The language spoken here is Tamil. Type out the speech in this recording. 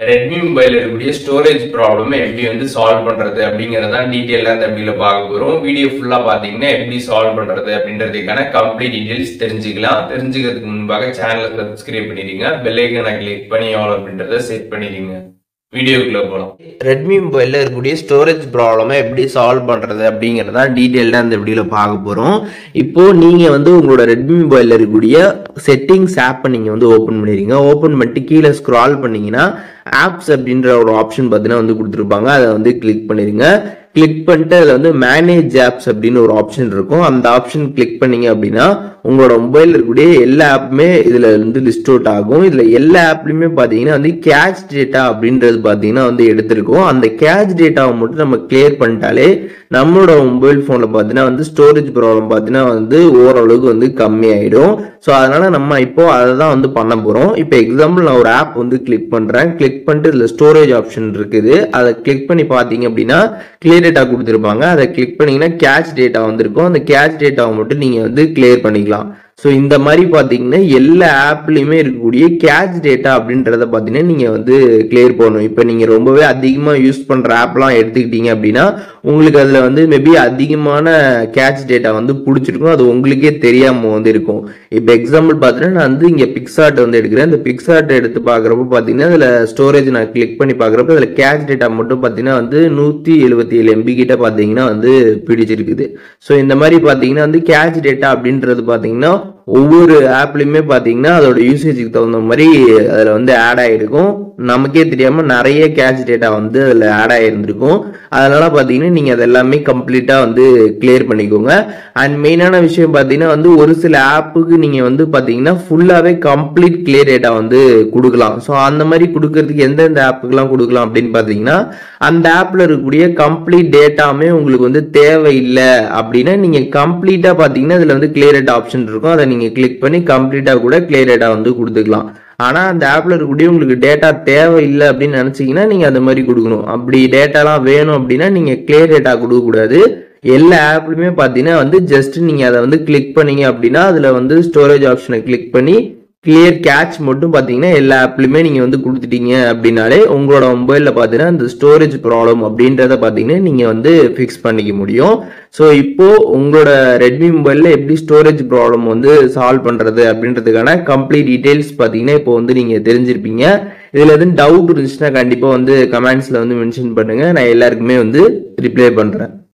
ரெட்மி மொபைல் இருக்கக்கூடிய ஸ்டோரேஜ் ப்ராப்ளம் எப்படி வந்து சால்வ் பண்றது அப்படிங்கறத டீடைலா இந்த வீடியோல பார்க்க போறோம். வீடியோ ஃபுல்லா பாத்தீங்கன்னா எப்படி சால்வ் பண்றது அப்படின்றதுக்கான கம்ப்ளீட் டீடைல்ஸ் தெரிஞ்சுக்கலாம். தெரிஞ்சுக்கிறதுக்கு முன்பாக சேனலை சப்ஸ்கிரைப் பண்ணிடுங்க, பெல் ஐகானை கிளிக் பண்ணி ஆல் அப்படின்றத செட் பண்ணிடுங்க. வீடியோக்குள்ள போகலாம். ரெட்மி மொபைலில் இருக்கக்கூடிய ஸ்டோரேஜ் ப்ராப்ளமை எப்படி சால்வ் பண்ணுறது அப்படிங்கிறத டீட்டெயில்டாக இந்த வீடியோவில் பார்க்க போகிறோம். இப்போது நீங்கள் வந்து உங்களோட ரெட்மி மொபைலில் இருக்கக்கூடிய செட்டிங்ஸ் ஆப்பை நீங்கள் வந்து ஓப்பன் பண்ணிடுங்க. ஓப்பன் பண்ணிட்டு கீழே ஸ்க்ரால் பண்ணிங்கன்னா ஆப்ஸ் அப்படின்ற ஒரு ஆப்ஷன் பார்த்தீங்கன்னா வந்து கொடுத்துருப்பாங்க. அதை வந்து கிளிக் பண்ணிடுங்க. கிளிக் பண்ணிட்டு அதில் வந்து மேனேஜ் ஆப்ஸ் அப்படின்னு ஒரு ஆப்ஷன் இருக்கும். அந்த ஆப்ஷன் கிளிக் பண்ணீங்க அப்படின்னா உங்களோட மொபைல் இருக்கக்கூடிய எல்லா ஆப்புமே இதில் வந்து லிஸ்ட் அவுட் ஆகும். இதில் எல்லா ஆப்லையுமே பார்த்தீங்கன்னா வந்து கேஷ் டேட்டா அப்படின்றது பார்த்தீங்கன்னா வந்து எடுத்திருக்கும். அந்த கேஷ் டேட்டாவை மட்டும் நம்ம கிளியர் பண்ணிட்டாலே நம்மளோட மொபைல் ஃபோனில் பார்த்தீங்கன்னா வந்து ஸ்டோரேஜ் ப்ராப்ளம் பார்த்தீங்கன்னா வந்து ஓரளவுக்கு வந்து கம்மியாயிடும். ஸோ அதனால நம்ம இப்போ அதை தான் வந்து பண்ண போகிறோம். இப்போ எக்ஸாம்பிள் நான் ஒரு ஆப் வந்து கிளிக் பண்ணுறேன். கிளிக் பண்ணிட்டு இதில் ஸ்டோரேஜ் ஆப்ஷன் இருக்குது. அதை கிளிக் பண்ணி பார்த்தீங்க அப்படின்னா கிளியர் டேட்டா கொடுத்துருப்பாங்க. அதை கிளிக் பண்ணீங்கன்னா கேஷ் டேட்டா வந்திருக்கும். அந்த கேஷ் டேட்டாவை மட்டும் நீங்கள் வந்து கிளியர் பண்ணிக்கலாம். ஸோ இந்த மாதிரி பார்த்தீங்கன்னா எல்லா ஆப்லையுமே இருக்கக்கூடிய கேஷ் டேட்டா அப்படின்றத பார்த்தீங்கன்னா நீங்கள் வந்து கிளியர் பண்ணணும். இப்போ நீங்கள் ரொம்பவே அதிகமாக யூஸ் பண்ணுற ஆப்லாம் எடுத்துக்கிட்டீங்க அப்படின்னா உங்களுக்கு அதில் வந்து மேபி அதிகமான கேஷ் டேட்டா வந்து பிடிச்சிருக்கும். அது உங்களுக்கே தெரியாமல் வந்து இருக்கும். இப்போ எக்ஸாம்பிள் பார்த்தீங்கன்னா நான் வந்து இங்கே பிக்சார்ட் வந்து எடுக்கிறேன். இந்த பிக்சார்ட் எடுத்து பார்க்குறப்ப பார்த்தீங்கன்னா அதில் ஸ்டோரேஜ் நான் கிளிக் பண்ணி பார்க்குறப்ப அதில் கேஷ் டேட்டா மட்டும் பார்த்தீங்கன்னா வந்து 177 MB கிட்ட பார்த்தீங்கன்னா வந்து பிடிச்சிருக்குது. ஸோ இந்த மாதிரி பார்த்தீங்கன்னா வந்து கேஷ் டேட்டா அப்படின்றது பார்த்தீங்கன்னா ஒவ்வொரு ஆப்லையுமே பார்த்தீங்கன்னா அதோட யூசேஜுக்கு தகுந்த மாதிரி அதில் வந்து ஆட் ஆகிருக்கும். நமக்கே தெரியாமல் நிறைய கேஷ் டேட்டா வந்து அதில் ஆட் ஆகிருந்திருக்கும். அதனால பார்த்தீங்கன்னா நீங்கள் அது எல்லாமே கம்ப்ளீட்டாக வந்து கிளியர் பண்ணிக்கோங்க. அண்ட் மெயினான விஷயம் பார்த்தீங்கன்னா வந்து ஒரு சில ஆப்புக்கு நீங்கள் வந்து பார்த்தீங்கன்னா ஃபுல்லாகவே கம்ப்ளீட் கிளியர் டேட்டா வந்து கொடுக்கலாம். ஸோ அந்த மாதிரி கொடுக்கறதுக்கு எந்தெந்த ஆப்புக்கெல்லாம் கொடுக்கலாம் அப்படின்னு பார்த்தீங்கன்னா அந்த ஆப்பில் இருக்கக்கூடிய கம்ப்ளீட் டேட்டாமே உங்களுக்கு வந்து தேவையில்லை அப்படின்னா நீங்கள் கம்ப்ளீட்டாக பார்த்தீங்கன்னா இதில் வந்து கிளியர் டேட்டா ஆப்ஷன் இருக்கும். அதை நீங்கள் கிளிக் பண்ணி கம்ப்ளீட்டாக கூட கிளியர் டேட்டா வந்து கொடுத்துக்கலாம். ஆனால் அந்த ஆப்பில் இருக்கக்கூடிய உங்களுக்கு டேட்டா தேவையில்லை அப்படின்னு நினச்சிங்கன்னா நீங்கள் அந்த மாதிரி கொடுக்கணும். அப்படி டேட்டாலாம் வேணும் அப்படின்னா நீங்கள் கிளியர் டேட்டா கொடுக்கக்கூடாது. எல்லா ஆப்லையுமே பார்த்தீங்கன்னா வந்து ஜஸ்ட் நீங்கள் அதை வந்து கிளிக் பண்ணீங்க அப்படின்னா அதில் வந்து ஸ்டோரேஜ் ஆப்ஷனை கிளிக் பண்ணி கிளியர் கேட்ச் மட்டும் பார்த்தீங்கன்னா எல்லா ஆப்லையுமே நீங்கள் வந்து கொடுத்துட்டீங்க அப்படின்னாலே உங்களோட மொபைலில் பார்த்தீங்கன்னா இந்த ஸ்டோரேஜ் ப்ராப்ளம் அப்படின்றத பார்த்தீங்கன்னா நீங்கள் வந்து ஃபிக்ஸ் பண்ணிக்க முடியும். ஸோ இப்போது உங்களோட ரெட்மி மொபைலில் எப்படி ஸ்டோரேஜ் ப்ராப்ளம் வந்து சால்வ் பண்ணுறது அப்படின்றதுக்கான கம்ப்ளீட் டீட்டெயில்ஸ் பார்த்தீங்கன்னா இப்போ வந்து நீங்கள் தெரிஞ்சிருப்பீங்க. இதில் எதுவும் டவுட் இருந்துச்சுன்னா கண்டிப்பாக வந்து கமெண்ட்ஸில் வந்து மென்ஷன் பண்ணுங்கள். நான் எல்லாருக்குமே வந்து ரிப்ளை பண்ணுறேன்.